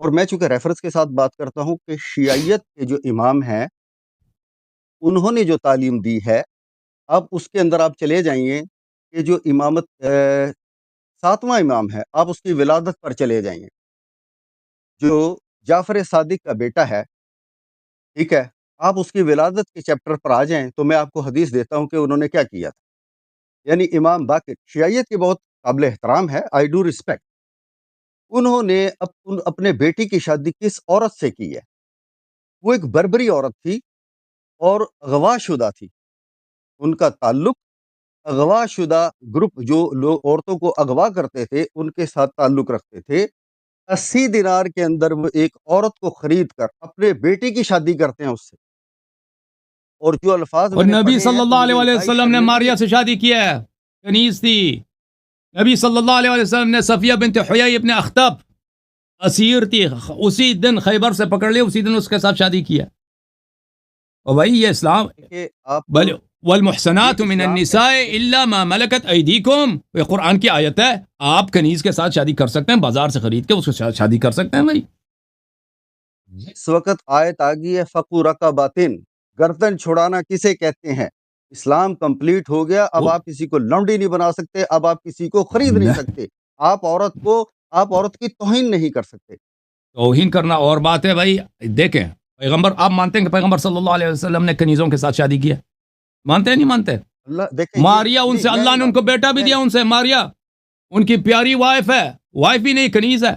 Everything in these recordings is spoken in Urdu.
اور میں چونکہ ریفرنس کے ساتھ بات کرتا ہوں کہ شیعیت کے جو امام ہیں انہوں نے جو تعلیم دی ہے، اب اس کے اندر آپ چلے جائیے کہ جو امامت 7واں امام ہے، آپ اس کی ولادت پر چلے جائیے، جو جعفر صادق کا بیٹا ہے، ٹھیک ہے، آپ اس کی ولادت کے چیپٹر پر آ جائیں تو میں آپ کو حدیث دیتا ہوں کہ انہوں نے کیا کیا تھا۔ یعنی امام باقر شیعیت کے بہت قابل احترام ہے، آئی ڈو ریسپیکٹ، انہوں نے اپنے بیٹی کی شادی کس عورت سے کی ہے؟ وہ ایک بربری عورت تھی اور اغوا شدہ تھی، ان کا تعلق اغوا شدہ گروپ جو لوگ عورتوں کو اغوا کرتے تھے ان کے ساتھ تعلق رکھتے تھے۔ 80 دینار کے اندر وہ ایک عورت کو خرید کر اپنے بیٹے کی شادی کرتے ہیں اس سے، اور جو الفاظ اور میں نے نبی پڑھے صلی ہیں تو اللہ مجھے علیہ انتہائی وسلم نے شرمندگی ماریا ہے۔ سے شادی کی ہے، کنیز تھی۔ نبی صلی اللہ علیہ وسلم نے صفیہ بنت حیی ابن اخطب اسیر تھی، اسی دن خیبر سے پکڑ لی، اسی دن اس کے ساتھ شادی کیا۔ اور بھائی یہ اسلام، کہ آپ بل یہ والمحسنات من اسلام النساء الا ما ملکت ایدیکم، یہ قرآن کی آیت ہے، آپ کنیز کے ساتھ شادی کر سکتے ہیں، بازار سے خرید کے اس کے ساتھ شادی کر سکتے ہیں بھائی۔ اس وقت آیت آ گئی ہے فقو رقباتن، گردن چھڑانا کسے کہتے ہیں؟ اسلام کمپلیٹ ہو گیا، اب آپ کسی کو لونڈی نہیں بنا سکتے، اب آپ کسی کو خرید نہیں سکتے، آپ عورت کی توہین نہیں کر سکتے۔ توہین کرنا اور بات ہے بھائی۔ دیکھیں پیغمبر، آپ مانتے ہیں کہ پیغمبر صلی اللہ علیہ وسلم نے کنیزوں کے ساتھ شادی کیا؟ مانتے ہیں نہیں مانتے؟ اللہ دیکھیں ماریا ان سے، اللہ نے ان کو بیٹا بھی دیا ان سے، ماریا ان کی پیاری وائف ہے، وائف بھی نہیں کنیز ہے،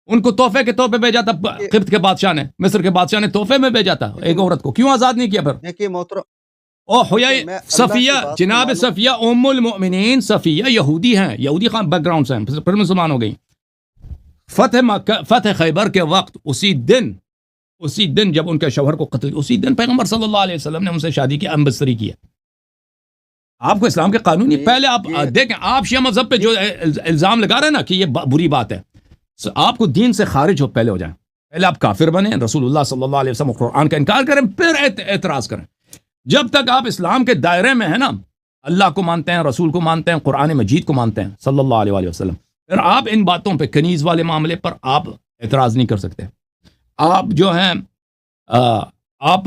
ان کو تحفے کے طور پہ بھیجا تھا قبط کے بادشاہ نے، مصر کے بادشاہ نے تحفے میں بھیجا تھا ایک عورت کو، کیوں آزاد نہیں کیا پھر؟ دیکھیے محترم، او حیی صفیہ، جناب صفیہ ام المؤمنین صفیہ یہودی ہیں، یہودی خان بیک گراؤنڈ سے ہیں، پھر مسلمان ہو گئی۔ فتح خیبر کے وقت اسی دن جب ان کے شوہر کو قتل، اسی دن پیغمبر صلی اللہ علیہ وسلم نے ان سے شادی کی، امبستری کیا۔ آپ کو اسلام کے قانون نہیں، پہلے آپ دیکھیں، آپ شیعہ مذہب پہ جو الزام لگا رہے ہیں نا کہ یہ بری بات ہے، آپ کو دین سے خارج پہلے ہو جائیں، پہلے آپ کافر بنیں، رسول اللہ صلی اللہ علیہ وسلم قرآن کا انکار کریں، پھر اعتراض کریں۔ جب تک آپ اسلام کے دائرے میں ہیں نا، اللہ کو مانتے ہیں، رسول کو مانتے ہیں، قرآن مجید کو مانتے ہیں صلی اللہ علیہ وسلم، پھر آپ ان باتوں پہ، کنیز والے معاملے پر آپ اعتراض نہیں کر سکتے۔ آپ جو ہیں آپ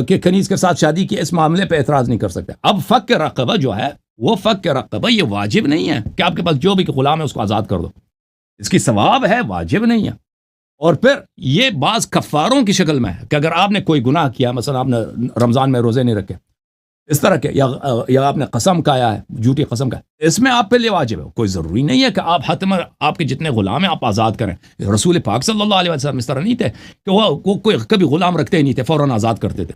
کہ کنیز کے ساتھ شادی کی، اس معاملے پہ اعتراض نہیں کر سکتے۔ اب فک رقبہ جو ہے، وہ فک رقبہ یہ واجب نہیں ہے کہ آپ کے پاس جو بھی غلام ہے اس کو آزاد کر دو، اس کی ثواب ہے، واجب نہیں ہے۔ اور پھر یہ بعض کفاروں کی شکل میں ہے کہ اگر آپ نے کوئی گناہ کیا، مثلا آپ نے رمضان میں روزے نہیں رکھے، اس طرح کے، یا آپ نے قسم کھایا ہے، جھوٹی قسم کا، اس میں آپ پہ لیے واجب ہے۔ کوئی ضروری نہیں ہے کہ آپ حتم آپ کے جتنے غلام ہیں آپ آزاد کریں۔ رسول پاک صلی اللہ علیہ وسلم اس طرح نہیں تھے کہ وہ کوئی کبھی غلام رکھتے ہی نہیں تھے، فوراً آزاد کرتے تھے۔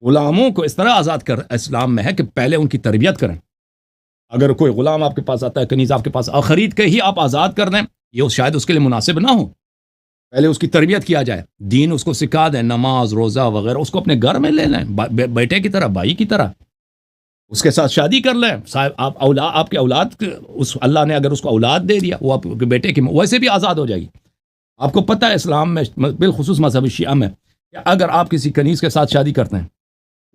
غلاموں کو اس طرح آزاد کر اسلام میں ہے کہ پہلے ان کی تربیت کریں۔ اگر کوئی غلام آپ کے پاس آتا ہے، کنیز آپ کے پاس، خرید کے ہی آپ آزاد کر دیں، یہ شاید اس کے لیے مناسب نہ ہو۔ پہلے اس کی تربیت کیا جائے، دین اس کو سکھا دیں، نماز روزہ وغیرہ، اس کو اپنے گھر میں لے لیں، بیٹے کی طرح، بھائی کی طرح، اس کے ساتھ شادی کر لیں۔ آپ کے اولاد، اللہ نے اگر اس کو اولاد دے دیا، وہ آپ کے بیٹے کی ویسے بھی آزاد ہو جائے گی۔ آپ کو پتہ ہے اسلام میں، بالخصوص مذہب شیعہ میں، کہ اگر آپ کسی کنیز کے ساتھ شادی کرتے ہیں،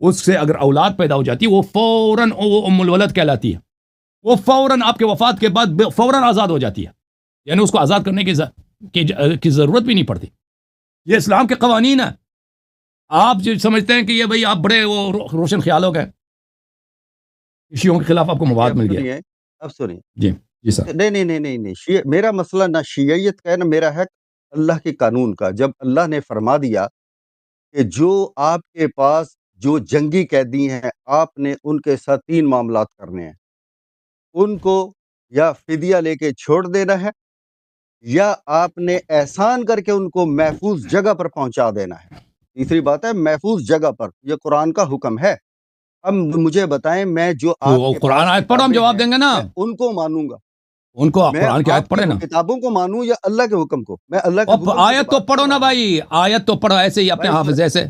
اس سے اگر اولاد پیدا ہو جاتی ہے، وہ فوراً وہ ام الولد کہلاتی ہے، وہ فوراً آپ کے وفات کے بعد فوراً آزاد ہو جاتی ہے، یعنی اس کو آزاد کرنے کی ضرورت بھی نہیں پڑتی۔ یہ اسلام کے قوانین ہیں۔ آپ جو سمجھتے ہیں کہ یہ بھئی آپ بڑے وہ روشن خیال ہو گئے، شیعوں کے خلاف آپ کو مواد مل گیا۔ اب سنیے جی سر۔ نہیں، میرا مسئلہ نہ شیعیت کا ہے، نہ میرا ہے اللہ کے قانون کا۔ جب اللہ نے فرما دیا کہ جو آپ کے پاس جو جنگی قیدی ہیں، آپ نے ان کے ساتھ 3 معاملات کرنے ہیں، ان کو یا فدیہ لے کے چھوڑ دینا ہے، یا آپ نے احسان کر کے ان کو محفوظ جگہ پر پہنچا دینا ہے۔ تیسری بات ہے محفوظ جگہ پر، یہ قرآن کا حکم ہے۔ اب مجھے بتائیں، میں جو آپ کے قرآن آیت پڑھو، ہم جواب دیں گے نا، میں ان کو مانوں گا، ان کو میں قرآن کی آیت پڑھے نا، کتابوں کو مانوں یا اللہ کے حکم کو؟ میں اللہ کے حکم آیت تو پڑھو نا بھائی، آیت تو پڑھو، ایسے ہی اپنے حافظ ایسے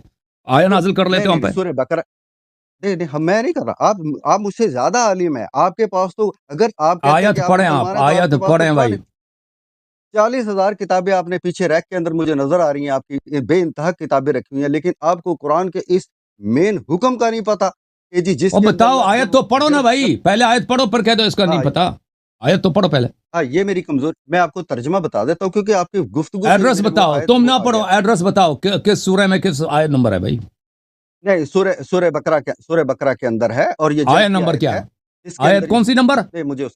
آیت نازل کر لیتے ہوں پہ۔ سورہ بقرہ، نہیں میں نہیں کر رہا، آپ مجھ سے زیادہ عالم ہیں، آپ کے پاس تو، اگر آپ آیت پڑھیں، آپ آیت پڑھیں بھائی۔ 40,000 کتابیں آپ نے پیچھے ریک کے اندر مجھے نظر آ رہی ہیں، آپ کی بے انتہا کتابیں رکھی ہوئی ہیں، لیکن آپ کو قرآن کے اس مین حکم کا نہیں پتا کہ جی جس کے بتاؤ، آیت تو پڑھو نا بھائی، پہلے آیت پڑھو، پر کہہ دو اس کا نہیں پتا۔ آیت تو پڑھو پہلے. ہاں یہ میری کمزور، میں آپ کو ترجمہ بتا دیتا ہوں کیونکہ آپ کی گفتگو سے ایڈریس میرے وہ بتاؤ, آیت تم وہ نہ آ پڑھو, گیا. ایڈریس بتاؤ کس سورہ میں کس آیت نمبر ہے بھائی. نہیں، سورہ بقرہ کے اندر ہے، اور یہ جنگ آیت کی نمبر آیت کیا ہے. ہے, اس کے آیت اندر کون سی نمبر. نہیں، مجھے اس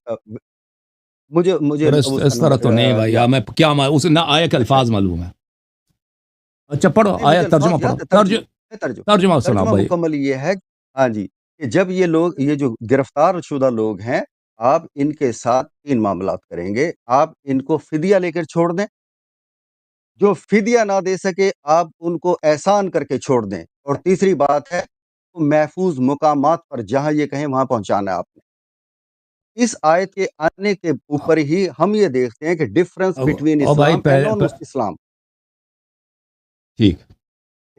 اس کا طرح تو نہیں نمبر بھائی, یاد میں کیا اس نہ آیت کے الفاظ معلوم ہے. اچھا پڑھو نہیں، مجھے آیت, ترجمہ الفاظ پڑھو, یاد ہے. ترجمہ سناؤ ترجمہ بھائی. مکمل یہ ہے. ہاں جی، کہ جب یہ جو گرفتار شدہ لوگ ہیں، آپ ان کے ساتھ 3 معاملات کریں گے. آپ ان کو فدیہ لے کر چھوڑ دیں، جو فدیہ نہ دے سکے آپ ان کو احسان کر کے چھوڑ دیں، اور تیسری بات ہے محفوظ مقامات پر جہاں یہ کہیں وہاں پہنچانا ہے آپ نے. اس آیت کے آنے کے اوپر ہی ہم یہ دیکھتے ہیں کہ ڈفرنس بٹوین او بھائی اسلام اینڈ نان اسلام. ٹھیک,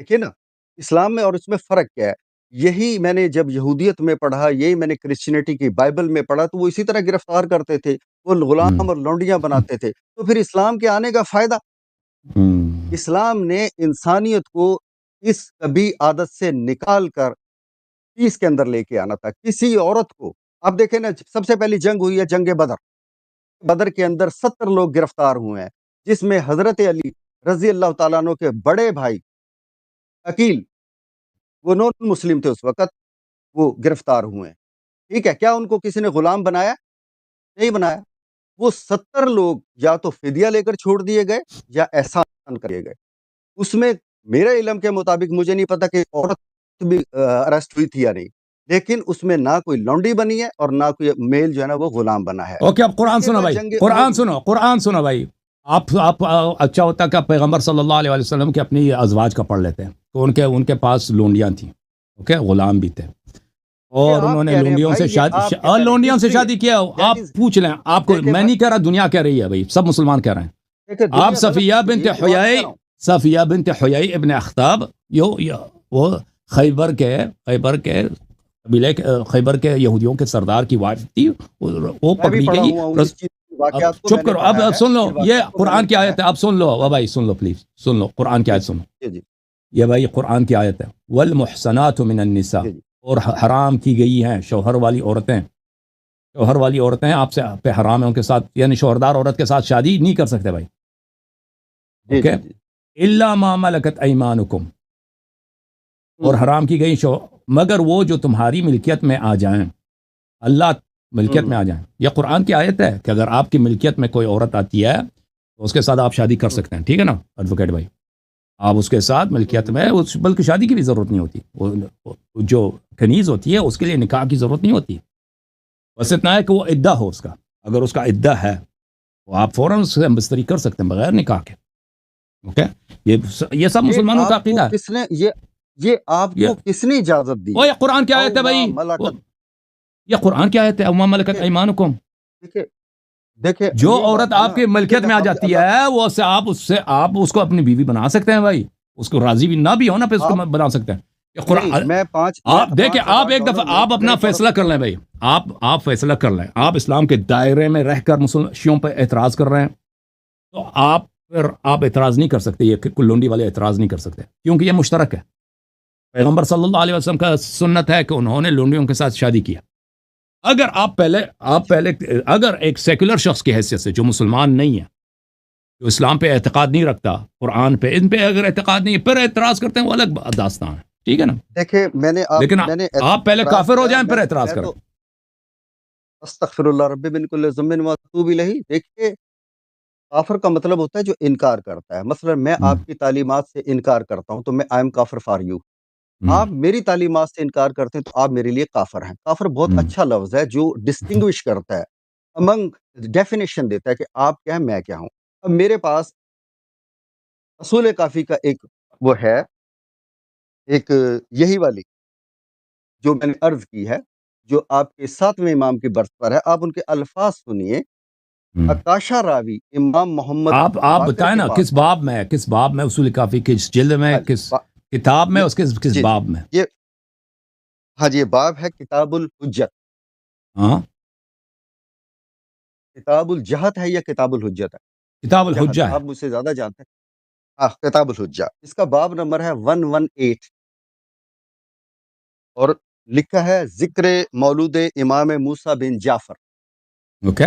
دیکھیے نا، اسلام میں اور اس میں فرق کیا ہے. یہی میں نے جب یہودیت میں پڑھا، یہی میں نے کرسچینٹی کی بائبل میں پڑھا، تو وہ اسی طرح گرفتار کرتے تھے، وہ غلام اور لونڈیاں بناتے تھے. تو پھر اسلام کے آنے کا فائدہ، اسلام نے انسانیت کو اس کبھی عادت سے نکال کر اس کے اندر لے کے آنا تھا. کسی عورت کو آپ دیکھیں نا، سب سے پہلی جنگ ہوئی ہے جنگ بدر کے اندر 70 لوگ گرفتار ہوئے ہیں، جس میں حضرت علی رضی اللہ تعالیٰ عنہ کے بڑے بھائی عقیل، وہ نون مسلم تھے اس وقت، وہ گرفتار ہوئے ہیں. ٹھیک ہے، کیا ان کو کسی نے غلام بنایا؟ نہیں بنایا. وہ 70 لوگ یا تو فدیہ لے کر چھوڑ دیے گئے یا احسان کر دیے گئے. اس میں میرے علم کے مطابق مجھے نہیں پتا کہ عورت بھی اریسٹ ہوئی تھی یا نہیں، لیکن اس میں نہ کوئی لونڈی بنی ہے اور نہ کوئی میل جو ہے نا وہ غلام بنا ہے. اوکے, اب قرآن اس کے سنو بعد بھائی, جنگ قرآن سنو بھائی. آپ اچھا ہوتا کہ پیغمبر صلی اللہ علیہ وسلم کے اپنی ازواج کا پڑھ لیتے ہیں, تو ان کے پاس لونڈیاں تھیں, اوکے, غلام بھی تھے, اور انہوں نے لونڈیوں سے لونڈیوں سے شادی کیا. آپ پوچھ لیں, آپ کو میں نہیں کہہ رہا, دنیا کہہ رہی ہے بھائی, سب مسلمان کہہ رہے ہیں. آپ صفیہ بنت حیی ابن اخطاب, وہ خیبر کے خیبر کے یہودیوں کے سردار کی وائف تھی, وہ پکڑی گئی. چپ کرو, اب سن لو, یہ قرآن کی آیت ہے, اب سن لو بھائی, سن لو پلیز, سن لو قرآن کی آیت سنو. یہ بھائی قرآن کی آیت ہے, والمحصنات من النساء, اور حرام کی گئی ہیں شوہر والی عورتیں آپ سے پہ حرام ہیں ان کے ساتھ, یعنی شوہردار عورت کے ساتھ شادی نہیں کر سکتے بھائی, اوکے, الا ما ملکت ایمانکم, اور حرام کی گئی مگر وہ جو تمہاری ملکیت میں آ جائیں, اللہ ملکیت میں آ جائیں. یہ قرآن کی آیت ہے کہ اگر آپ کی ملکیت میں کوئی عورت آتی ہے تو اس کے ساتھ آپ شادی کر سکتے ہیں, ٹھیک ہے نا ایڈوکیٹ بھائی, آپ اس کے ساتھ ملکیت میں, بلکہ شادی کی بھی ضرورت نہیں ہوتی, جو کنیز ہوتی ہے اس کے لیے نکاح کی ضرورت نہیں ہوتی, بس اتنا ہے کہ وہ عدہ ہو اس کا, اگر اس کا عدہ ہے تو آپ فوراً اس سے بستری کر سکتے ہیں بغیر نکاح کے, اوکے. یہ سب مسلمانوں کا عقیدہ ہے. یہ آپ کو کس نے اجازت دی؟ یہ قرآن کی آیت ہے بھائی, یہ قرآن کی آیت ہے, وما ملکت ایمانکم. دیکھیں, جو عورت آپ کی ملکیت میں آ جاتی ہے وہ آپ اس کو اپنی بیوی بنا سکتے ہیں بھائی, اس کو راضی بھی نہ بھی ہونا پہ اس کو بنا سکتے ہیں. آپ دیکھیں, آپ ایک دفعہ آپ اپنا فیصلہ کر لیں بھائی, آپ فیصلہ کر لیں, آپ اسلام کے دائرے میں رہ کر شیعوں پہ اعتراض کر رہے ہیں, تو آپ اعتراض نہیں کر سکتے, یہ لونڈی والے اعتراض نہیں کر سکتے, کیونکہ یہ مشترک ہے. پیغمبر صلی اللہ علیہ وسلم کا سنت ہے کہ انہوں نے لونڈیوں کے ساتھ شادی کیا. اگر آپ پہلے اگر ایک سیکولر شخص کی حیثیت سے جو مسلمان نہیں ہے, جو اسلام پہ اعتقاد نہیں رکھتا, قرآن پہ, ان پہ اگر اعتقاد نہیں ہے, پھر اعتراض کرتے ہیں, وہ الگ داستان ہے, ٹھیک ہے نا. دیکھیں, لیکن آپ پہلے کافر ہو جائیں پھر اعتراض کریں. استغفر اللہ ربی من کل ذنب و اتوب الیہ. دیکھیے, کافر کا مطلب ہوتا ہے جو انکار کرتا ہے. مثلا میں آپ کی تعلیمات سے انکار کرتا ہوں تو میں آئی ایم کافر فار یو. آپ میری تعلیمات سے انکار کرتے ہیں تو آپ میرے لیے کافر ہیں. کافر بہت اچھا لفظ ہے جو ڈسٹنگوش کرتا ہے, امنگ ڈیفینیشن دیتا ہے کہ آپ کیا ہیں, میں کیا ہوں. اب میرے پاس اصول کافی کا ایک وہ ہے, ایک یہی والی جو میں نے عرض کی ہے, جو آپ کے 7ویں امام کی برس پر ہے. آپ ان کے الفاظ سنیے. اکاشا راوی امام محمد, آپ بتائیں نا کس باب میں اصول کافی, کس جلد میں, کس کتاب میں, اس کس باب میں. ہاں جی, یہ باب ہے کتاب الحجت. ہاں, کتاب الجہت ہے یا کتاب الحجت ہے؟ کتاب الحجہ ہے. آپ مجھ سے زیادہ جانتے ہیں. ہاں, کتاب الحجہ. اس کا باب نمبر ہے 118, اور لکھا ہے ذکر مولود امام موسیٰ بن جعفر. اوکے,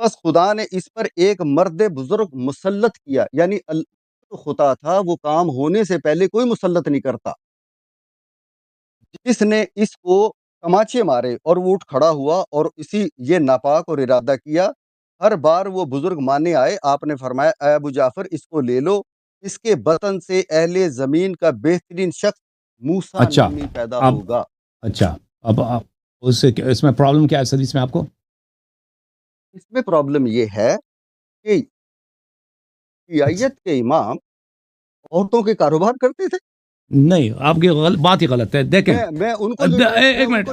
بس خدا نے اس پر ایک مرد بزرگ مسلط کیا، یعنی جو خدا تھا وہ کام ہونے سے پہلے کوئی مسلط نہیں کرتا، جس نے اس کو تماچے مارے اور وہ اٹھ کھڑا ہوا اور اسی یہ ناپاک اور ارادہ کیا۔ ہر بار وہ بزرگ ماننے آئے، آپ نے فرمایا اے ابو جعفر اس کو لے لو، اس کے بطن سے اہل زمین کا بہترین شخص موسیٰ اچھا نامی پیدا اب ہوگا۔ اچھا اب اس میں پرابلم کیا ہے اس حدیث میں آپ کو؟ اس میں پرابلم یہ ہے کہ شیعیت کے امام عورتوں کے کاروبار کرتے تھے۔ نہیں، آپ کی بات ہی غلط ہے. دیکھیں میں ان کو لیڈر ایک منٹ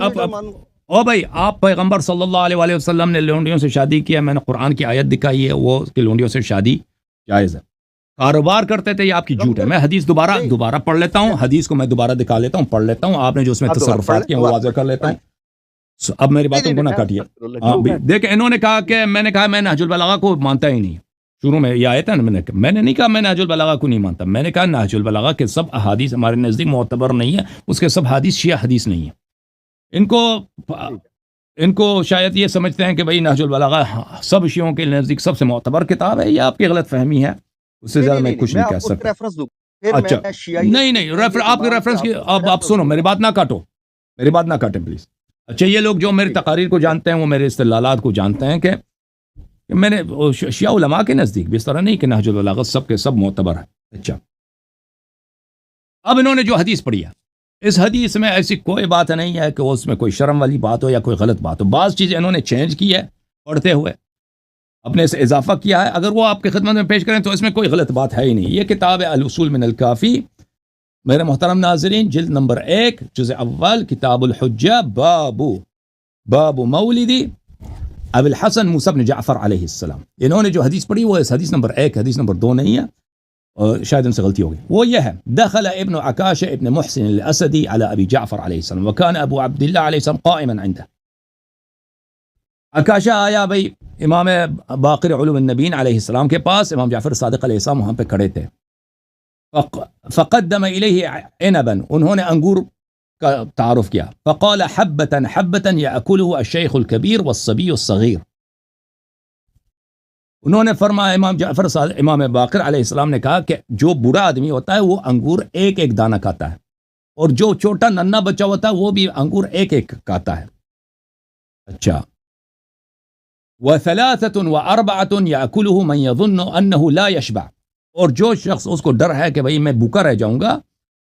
او بھائی، آپ پیغمبر صلی اللہ علیہ وآلہ وسلم نے لونڈیوں سے شادی کیا، میں نے قرآن کی آیت دکھائی ہے وہ کہ لونڈیوں سے شادی جائز ہے. کاروبار کرتے تھے، یہ آپ کی جھوٹ ہے. میں حدیث دوبارہ پڑھ لیتا ہوں، حدیث کو میں دوبارہ دکھا لیتا ہوں، پڑھ لیتا ہوں، آپ نے جو اس میں تصرفات کیے وہ واضح کر لیتا ہوں. اب میری باتوں کو نہ کاٹیے. دیکھیں انہوں نے کہا کہ میں نے کہا میں نہج البلاغہ کو مانتا ہی نہیں. شروع میں یہ آیا تھا نا، میں نے نہیں کہا میں نہج البلاغہ کو نہیں مانتا، میں نے کہا نہج البلاغہ کے سب احادیث ہمارے نزدیک معتبر نہیں ہے، اس کے سب حدیث شیعہ حدیث نہیں ہے. ان کو شاید یہ سمجھتے ہیں کہ بھئی نہج البلاغہ سب شیعوں کے نزدیک سب سے معتبر کتاب ہے. یہ آپ کی غلط فہمی ہے، اس سے زیادہ میں کچھ نہیں کہہ سکتا. اچھا نہیں آپ کے ریفرنس کی آپ سنو، میری بات نہ کاٹو، میری بات نہ کاٹیں پلیز. اچھا یہ لوگ جو میری تقاریر کو جانتے ہیں وہ میرے استدلالات کو جانتے ہیں کہ میں نے شیعہ علماء کے نزدیک بھی اس طرح نہیں کہ نہج البلاغہ سب کے سب معتبر ہے. اچھا اب انہوں نے جو حدیث پڑھی ہے، اس حدیث میں ایسی کوئی بات نہیں ہے کہ اس میں کوئی شرم والی بات ہو یا کوئی غلط بات ہو. بعض چیزیں انہوں نے چینج کی ہے پڑھتے ہوئے، اپنے سے اضافہ کیا ہے. اگر وہ آپ کی خدمت میں پیش کریں تو اس میں کوئی غلط بات ہے ہی نہیں. یہ کتاب ہے الاصول من الکافی، میرے محترم ناظرین، جلد نمبر 1 جزء اول، کتاب الحجہ، باب مولدی ابو الحسن موسیٰ بن جعفر علیہ السلام. انہوں نے جو حدیث پڑھی وہ اس حدیث نمبر 1، حدیث نمبر 2 نہیں ہے، اور شاید ان سے غلطی ہوگی. وہ یہ ہے: دخل ابن عکاشہ ابن محسن الاسدی علی ابی جعفر علیہ السلام وکان ابو عبداللہ علیہ السلام قائما عنده. عکاشہ آیا بھئی امام باقر علوم النبیین علیہ السلام کے پاس، امام جعفر صادق علیہ السلام وہاں پہ کھڑے تھے. فقدم الیہ عنبا، انہوں نے انگور کا تعارف کیا. فقال حبة حبة یأکلہ الشیخ الکبیر والصبی الصغیر. انہوں نے فرمایا، امام باقر علیہ السلام نے کہا کہ جو بوڑھا آدمی ہوتا ہے وہ انگور ایک ایک دانہ کھاتا ہے، اور جو چھوٹا ننھا بچہ ہوتا ہے وہ بھی انگور ایک ایک کھاتا ہے. اچھا وثلاثة واربعة یأکلہ من یظن انہ لا یشبع، اور جو شخص اس کو ڈر ہے کہ بھئی میں بھوکا رہ جاؤں گا،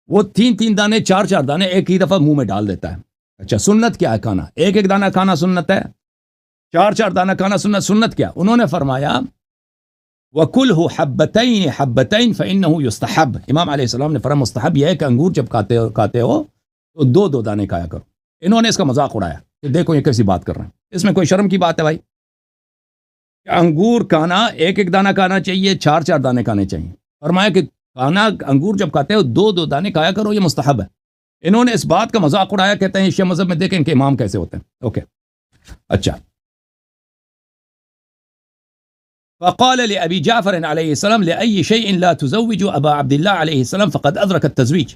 وہ 3 دانے 4 دانے ایک ہی دفعہ منہ میں ڈال دیتا ہے. اچھا سنت کیا ہے کھانا؟ ایک ایک دانہ کھانا سنت ہے، 4 دانہ کھانا سنت کیا؟ انہوں نے فرمایا وَكُلْهُ حَبَّتَيْنِ حَبَّتَيْنِ فَإِنَّهُ يُسْتَحَبْ. امام علیہ السلام نے فرمایا مستحب یہ ہے کہ انگور جب کھاتے ہو تو 2 دانے کھایا کرو. انہوں نے اس کا مذاق اڑایا کہ دیکھو یہ کیسی بات کر رہے ہیں، اس میں کوئی شرم کی بات ہے بھائی؟ انگور کھانا ایک ایک دانہ کھانا چاہیے، 4 دانے کھانے چاہیے. فرمایا کہ کھانا انگور جب کھاتے ہو 2 دانے کھایا کرو، یہ مستحب ہے. انہوں نے اس بات کا مذاق اڑایا، کہتے ہیں شیعہ مذہب میں دیکھیں کہ امام کیسے ہوتے ہیں. اوکے اچھا. فقال لأبي جعفر عليه السلام لأي شيء لا تزوج أبا عبد الله عليه السلام فقد أدرك التزويج.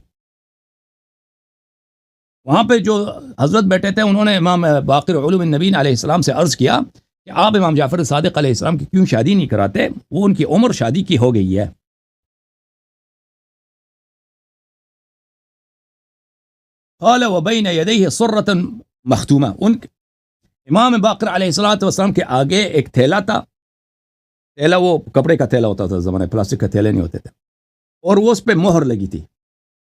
وہاں پہ جو حضرت بیٹھے تھے انہوں نے امام باقر علوم النبیین علیہ السلام سے عرض کیا کہ آپ امام جعفر صادق علیہ السلام کی کیوں شادی نہیں کراتے، وہ ان کی عمر شادی کی ہو گئی ہے. قال وبين يديه صرة مختومة. امام باقر علیہ السلام کے آگے ایک تھیلا تھا. تھیلا وہ کپڑے کا تھیلا ہوتا تھا زمانے، پلاسٹک کا تھیلے نہیں ہوتے تھے، اور وہ اس پہ مہر لگی تھی.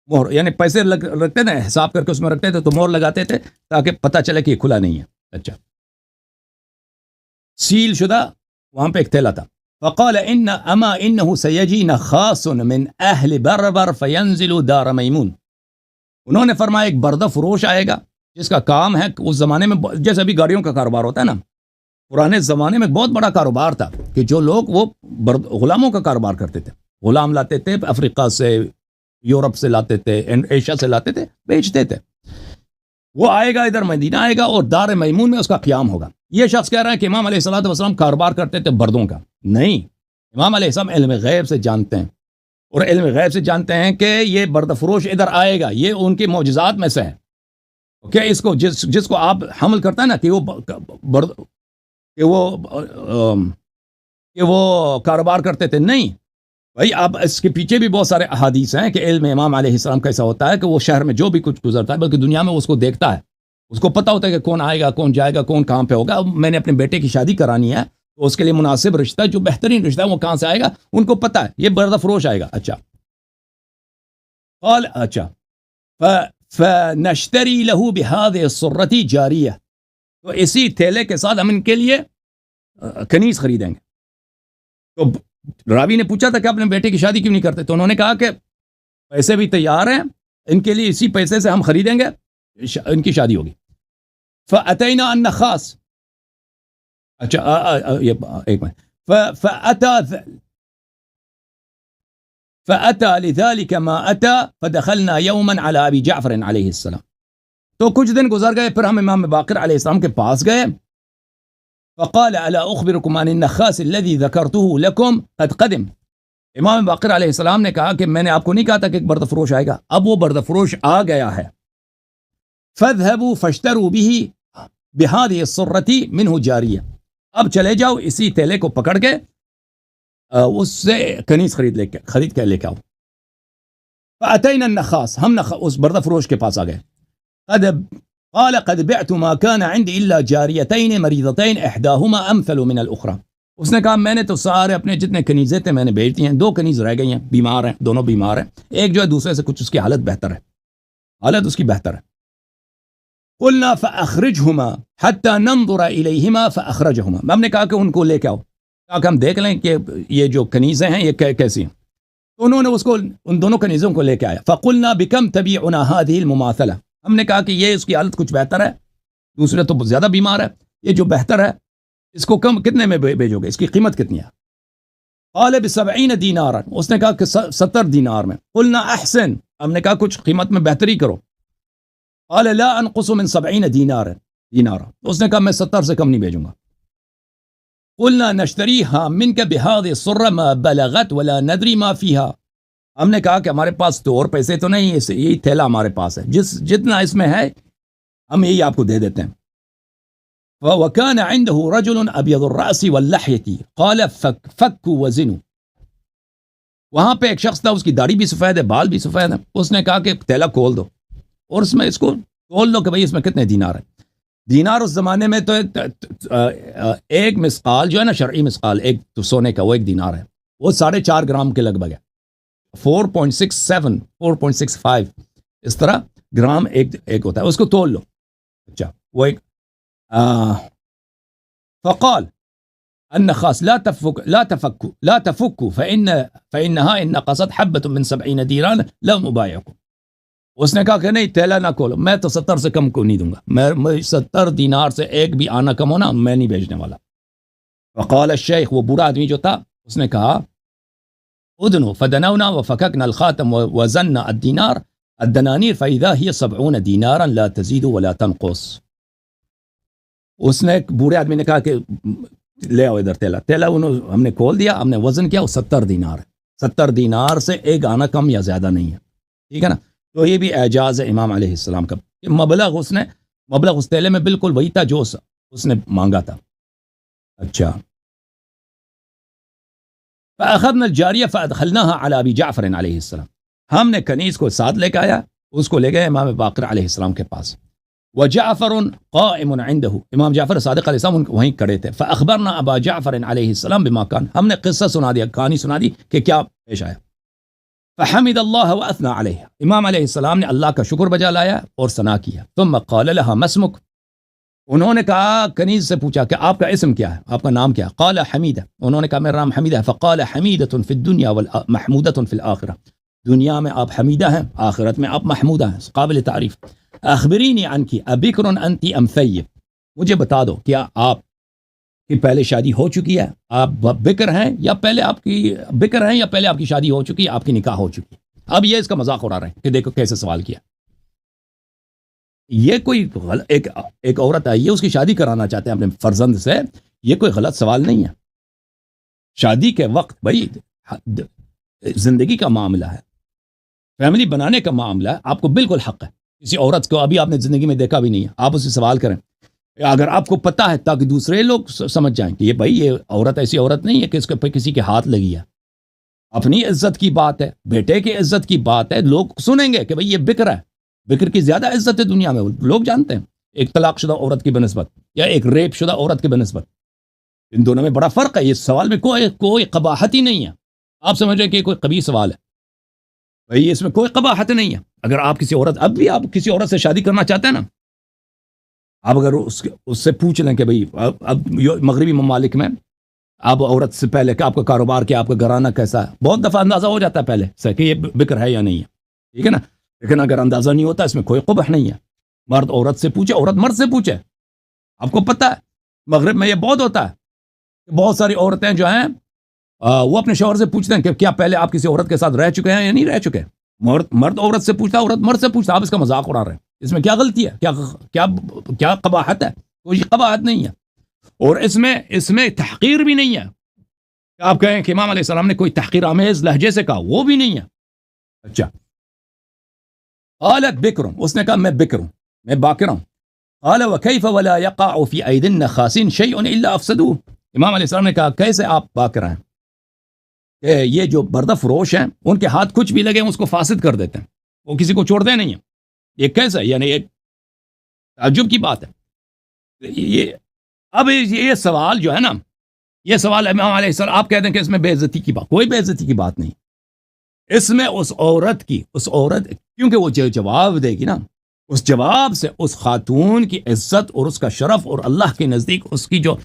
مہر یعنی پیسے رکھتے تھے، حساب کر کے اس میں رکھتے تھے تو مہر لگاتے تھے تاکہ پتہ چلے کہ یہ کھلا نہیں ہے. اچھا سیل شدہ وہاں پہ ایک تھیلا تھا. فقال انه سيجينا خاص من اهل بربر فينزل دار میمون. انہوں نے فرمایا ایک بردہ فروش آئے گا جس کا کام ہے، اس زمانے میں جیسے ابھی گاڑیوں کا کاروبار ہوتا ہے نا، پرانے زمانے میں بہت بڑا کاروبار تھا کہ جو لوگ وہ غلاموں کا کاروبار کرتے تھے، غلام لاتے تھے افریقہ سے، یورپ سے لاتے تھے، ایشیا سے لاتے تھے، بیچتے تھے. وہ آئے گا ادھر مدینہ آئے گا اور دار میمون میں اس کا قیام ہوگا. یہ شخص کہہ رہا ہے کہ امام علیہ السلام کاروبار کرتے تھے بردوں کا. نہیں، امام علیہ السلام علم غیب سے جانتے ہیں، اور علم غیب سے جانتے ہیں کہ یہ برد فروش ادھر آئے گا، یہ ان کے معجزات میں سے ہے. کہ اس کو جس کو آپ حمل کرتا ہے نا کہ وہ کہ وہ کاروبار کرتے تھے. نہیں بھائی، اب اس کے پیچھے بھی بہت سارے احادیث ہیں کہ علم امام علیہ السلام کیسا ہوتا ہے کہ وہ شہر میں جو بھی کچھ گزرتا ہے بلکہ دنیا میں اس کو دیکھتا ہے، اس کو پتہ ہوتا ہے کہ کون آئے گا، کون جائے گا، کون کہاں پہ ہوگا. میں نے اپنے بیٹے کی شادی کرانی ہے تو اس کے لیے مناسب رشتہ، جو بہترین رشتہ ہے وہ کہاں سے آئے گا، ان کو پتہ ہے یہ بردہ فروش آئے گا. اچھا قال اچھا فنشتری له بهذه الصرة جاریہ، تو اسی تھیلے کے ساتھ ہم ان کے لیے کنیز خریدیں گے. تو راوی نے پوچھا تھا کہ اپنے بیٹے کی شادی کیوں نہیں کرتے، تو انہوں نے کہا کہ پیسے بھی تیار ہیں، ان کے لیے اسی پیسے سے ہم خریدیں گے، ان کی شادی ہوگی. فأتینا النخاس، اچھا ایک منٹ، فأتى لذلك ما أتى فدخلنا يوما على أبي جعفر عليه السلام. تو کچھ دن گزر گئے، پھر ہم امام باقر علیہ السلام کے پاس گئے. فقال الا اخبركم عن النخاس الذي ذكرته لكم قد قدم. امام باقر علیہ السلام نے کہا کہ میں نے آپ کو نہیں کہا تھا کہ ایک بردہ فروش آئے گا، اب وہ بردہ فروش آ گیا ہے. فاذهبوا فاشتروا به بهذه الصرة منه جاریہ، اب چلے جاؤ اسی تھیلے کو پکڑ کے اس سے کنیز خرید کے لے کے آؤ. فاتینا النخاس، ہم اس بردہ فروش کے پاس آ گئے. قال قد بعت ما كان عندي الا جاريتين مريضتين احداهما امثل من الاخرى. اس نے کہا میں نے تو سارے اپنے جتنے کنیزیں تھے میں نے بیچ دی ہیں، 2 کنیز رہ گئی ہیں، بیمار ہیں، دونوں بیمار ہیں، ایک جو ہے دوسرے سے کچھ اس کی حالت بہتر ہے، حالت اس کی بہتر ہے. قلنا فاخرجهما حتى ننظر اليهما فاخرجهما، ہم نے کہا کہ ان کو لے کے آؤ تاکہ ہم دیکھ لیں کہ یہ جو کنیزیں ہیں یہ کیسی ہیں. تو انہوں نے اس کو ان دونوں کنیزوں کو لے کے آیا. فقلنا بكم تبيعنا هذه المماثلة، ہم نے کہا کہ یہ اس کی حالت کچھ بہتر ہے، دوسرے تو زیادہ بیمار ہے، یہ جو بہتر ہے اس کو کتنے میں بیچو گے، اس کی قیمت کتنی ہے؟ قال ب70 دینارا، اس نے کہا کہ 70 دینار میں. قلنا احسن، ہم نے کہا کچھ قیمت میں بہتری کرو. قال لا انقص من 70 دینارا، اس نے کہا میں 70 سے کم نہیں بیچوں گا. قلنا نشتریها منك بهذه الصرة ما بلغت ولا ندري ما فيها، ہم نے کہا کہ ہمارے پاس تو اور پیسے تو نہیں، یہی تھیلا ہمارے پاس ہے، جتنا اس میں ہے ہم یہی آپ کو دے دیتے ہیں. وكان عنده رجل ابيض الراس واللحية قال فكوا وزنوا، وہاں پہ ایک شخص تھا اس کی داڑھی بھی سفید ہے، بال بھی سفید ہے. اس نے کہا کہ تھیلا کھول دو اور اس میں اس کو کھول دو کہ بھئی اس میں کتنے دینار ہے. دینار اس زمانے میں تو ایک مسقال جو ہے نا، شرعی مسقال ایک تو سونے کا، وہ 1 دینار ہے، وہ 4.5 گرام کے لگ بھگ ہے، 4.67 4.65 اس طرح گرام ایک ہوتا ہے، اس کو تول لو. اچھا وہ ایک فقال النخاس لا تفكوا فإنها إن نقصت حبة من 70 دينارا لا أبايعكم. اس نے کہا کہ نہیں تھیلا نہ کھولو، میں تو 70 سے کم کو نہیں دوں گا، میں 70 دینار سے ایک بھی آنا کم ہونا میں نہیں بیچنے والا. فقال الشیخ، وہ بوڑھا آدمی جو تھا اس نے کہا ادنو فدنونا وفككنا الخاتم ووزنا الدنانير فإذا هي 70 دینارا لا تزيد ولا تنقص. اس نے بوڑھے آدمی نے کہا کہ لے آؤ ادھر تھیلا ہم نے کھول دیا، ہم نے وزن کیا، وہ 70 دینار ہے، 70 دینار سے ایک آنا کم یا زیادہ نہیں ہے. ٹھیک ہے نا. تو یہ بھی اعجاز ہے امام علیہ السلام کا، مبلغ اس تھیلے میں بالکل وہی تھا جو اس نے مانگا تھا. اچھا فأخذنا الجاریہ فأدخلناها على ابی جعفر علیہ السلام، ہم نے کنیز کو ساتھ لے کے آیا، اس کو لے گئے امام باقر علیہ السلام کے پاس. وجعفر قائم عنده، امام جعفر صادق علیہ السلام وہیں کھڑے تھے. فأخبرنا ابا جعفر علیہ السلام بما كان، ہم نے قصہ سنا دیا، کہانی سنا دی کہ کیا پیش آیا. فحمد اللہ واثنى علیہ، امام علیہ السلام نے اللہ کا شکر بجا لایا اور ثنا کیا. ثم قال لها ما اسمك، انہوں نے کہا کنیز سے پوچھا کہ آپ کا اسم کیا ہے، آپ کا نام کیا ہے. قال حمیدہ، انہوں نے کہا میرا نام حمیدہ ہے. فقال حمیدۃ فی الدنیا ومحمودۃ فی الآخرہ، دنیا میں آپ حمیدہ ہیں، آخرت میں آپ محمودہ ہیں، قابل تعریف. اخبرینی عنک ابکر انت ام ثیب، مجھے بتا دو کیا آپ کی پہلے شادی ہو چکی ہے، آپ بکر ہیں یا پہلے آپ کی بکر ہیں یا پہلے آپ کی شادی ہو چکی ہے، آپ کی نکاح ہو چکی ہے. اب یہ اس کا مذاق اڑا رہے ہیں کہ دیکھو کیسے سوال کیا. یہ کوئی ایک عورت آئی ہے، اس کی شادی کرانا چاہتے ہیں اپنے فرزند سے، یہ کوئی غلط سوال نہیں ہے. شادی کے وقت بھائی زندگی کا معاملہ ہے، فیملی بنانے کا معاملہ ہے، آپ کو بالکل حق ہے. کسی عورت کو ابھی آپ نے زندگی میں دیکھا بھی نہیں ہے، آپ اس سے سوال کریں اگر آپ کو پتا ہے تاکہ دوسرے لوگ سمجھ جائیں کہ یہ بھائی یہ عورت ایسی عورت نہیں ہے کہ اس کے پہ کسی کے ہاتھ لگی ہے، اپنی عزت کی بات ہے، بیٹے کی عزت کی بات ہے، لوگ سنیں گے کہ بھائی یہ بکر ہے، بکر کی زیادہ عزت ہے دنیا میں، لوگ جانتے ہیں ایک طلاق شدہ عورت کی بنسبت یا ایک ریپ شدہ عورت کی بنسبت، ان دونوں میں بڑا فرق ہے. یہ سوال میں کوئی قباحت ہی نہیں ہے. آپ سمجھ رہے ہیں کہ یہ کوئی قبیح سوال ہے، بھائی اس میں کوئی قباحت نہیں ہے. اگر آپ کسی عورت، اب بھی آپ کسی عورت سے شادی کرنا چاہتے ہیں نا، آپ اگر اس سے پوچھ لیں کہ بھائی اب مغربی ممالک میں اب عورت سے پہلے کہ آپ کا کاروبار کیا، آپ کا گھرانہ کیسا ہے، بہت دفعہ اندازہ ہو جاتا ہے پہلے سے کہ یہ بکر ہے یا نہیں ہے، ٹھیک ہے نا. لیکن اگر اندازہ نہیں ہوتا اس میں کوئی قبح نہیں ہے. مرد عورت سے پوچھے، عورت مرد سے پوچھے. آپ کو پتہ ہے مغرب میں یہ بہت ہوتا ہے، بہت ساری عورتیں جو ہیں وہ اپنے شوہر سے پوچھتے ہیں کہ کیا پہلے آپ کسی عورت کے ساتھ رہ چکے ہیں یا نہیں رہ چکے. مرد عورت سے پوچھتا، عورت مرد سے پوچھتا. آپ اس کا مذاق اڑا رہے ہیں، اس میں کیا غلطی ہے، کیا قباحت ہے؟ کوئی قباحت نہیں ہے. اور اس میں تحقیر بھی نہیں ہے کہ آپ کہیں کہ امام علیہ السلام نے کوئی تحقیر آمیز لہجے سے کہا، وہ بھی نہیں ہے. اچھا، قالت بکر، اس نے کہا میں بکر ہوں، میں باکر ہوں. قال وكيف ولا يقع في ايدي النخاس شيء الا افسدوه. امام علیہ السلام نے کہا کیسے آپ باکر ہیں کہ یہ جو بردہ فروش ہیں ان کے ہاتھ کچھ بھی لگے اس کو فاسد کر دیتے ہیں، وہ کسی کو چھوڑتے نہیں ہیں. یہ کیسا، یعنی ایک تعجب کی بات ہے. اب یہ سوال جو ہے نا، یہ سوال امام علیہ السلام، آپ کہتے ہیں کہ اس میں بے عزتی کی بات، کوئی بے عزتی کی بات نہیں. اس میں اس عورت کیونکہ وہ جو جواب دے گی نا، اس جواب سے اس خاتون کی عزت اور اس کا شرف اور اللہ کے نزدیک اس کی جو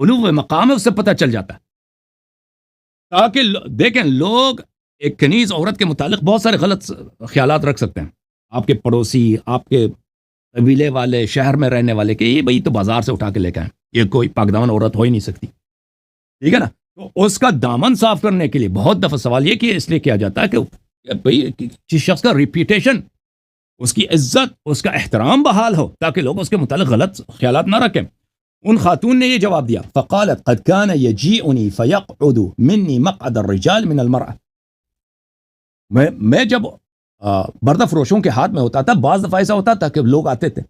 علو مقام ہے اس سے پتہ چل جاتا ہے. تاکہ دیکھیں لوگ ایک کنیز عورت کے متعلق بہت سارے غلط خیالات رکھ سکتے ہیں، آپ کے پڑوسی، آپ کے قبیلے والے، شہر میں رہنے والے، کہ یہ بھائی تو بازار سے اٹھا کے لے کے آئے، یہ کوئی پاکدامن عورت ہو ہی نہیں سکتی، ٹھیک ہے نا. تو اس کا دامن صاف کرنے کے لیے بہت دفعہ سوال یہ کہ اس لیے کیا جاتا ہے کہ بھائی کسی شخص کا ریپیٹیشن، اس کی عزت، اس کا احترام بحال ہو، تاکہ لوگ اس کے متعلق غلط خیالات نہ رکھیں. ان خاتون نے یہ جواب دیا، فقالت قد كان يجيئني فيقعد مني مقعد الرجال من المرأة. میں جب بردہ فروشوں کے ہاتھ میں ہوتا تھا، بعض دفعہ ایسا ہوتا تھا کہ لوگ آتے تھے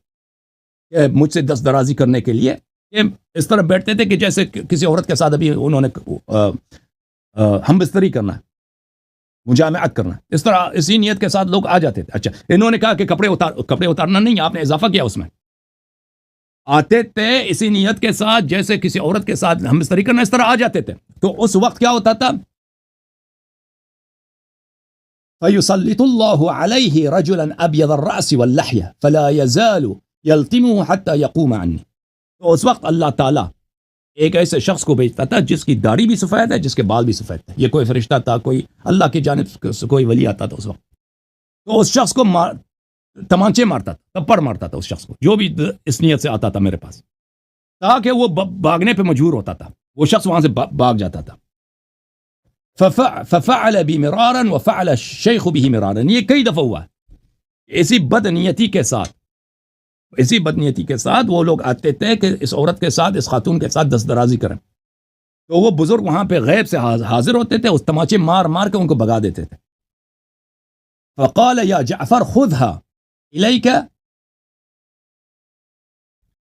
کہ مجھ سے دست درازی کرنے کے لیے، کہ اس طرح بیٹھتے تھے کہ جیسے کسی عورت کے ساتھ ابھی انہوں نے ہم بستری کرنا ہے، مجامعت کرنا ہے، اس طرح اسی نیت کے ساتھ لوگ آ جاتے تھے. اچھا، انہوں نے کہا کہ کپڑے اتارنا نہیں، آپ نے اضافہ کیا اس میں. آتے تھے اسی نیت کے ساتھ جیسے کسی عورت کے ساتھ ہم بستری کرنا، اس طرح آ جاتے تھے. تو اس وقت کیا ہوتا تھا، فَيُسَلِّطُ اللَّهُ عَلَيْهِ رَجُلًا أَبْيَضَ الرَّأْسِ وَاللَّحْيَةِ فَلَا يَزَالُ يَلْتِمُهُ حَتَّى يَقُومَ عَنِّي. تو اس وقت اللہ تعالیٰ ایک ایسے شخص کو بھیجتا تھا جس کی داڑھی بھی سفید ہے، جس کے بال بھی سفید تھے. یہ کوئی فرشتہ تھا، کوئی اللہ کی جانب سے کوئی ولی آتا تھا اس وقت. تو اس شخص کو تمانچے مارتا تھا، تپڑ مارتا تھا اس شخص کو، جو بھی اس نیت سے آتا تھا میرے پاس، تاکہ وہ بھاگنے پہ مجبور ہوتا تھا، وہ شخص وہاں سے بھاگ جاتا تھا. ففعل بی مرارا وفعل الشیخ به مرارا. یہ کئی دفعہ ہوا ہے. اسی بدنیتی کے ساتھ وہ لوگ آتے تھے کہ اس عورت کے ساتھ، اس خاتون کے ساتھ دست درازی کریں. تو وہ بزرگ وہاں پہ غیب سے حاضر ہوتے تھے، اس تماچے مار مار کے ان کو بھگا دیتے تھے. فقال یا جعفر خذها الیک.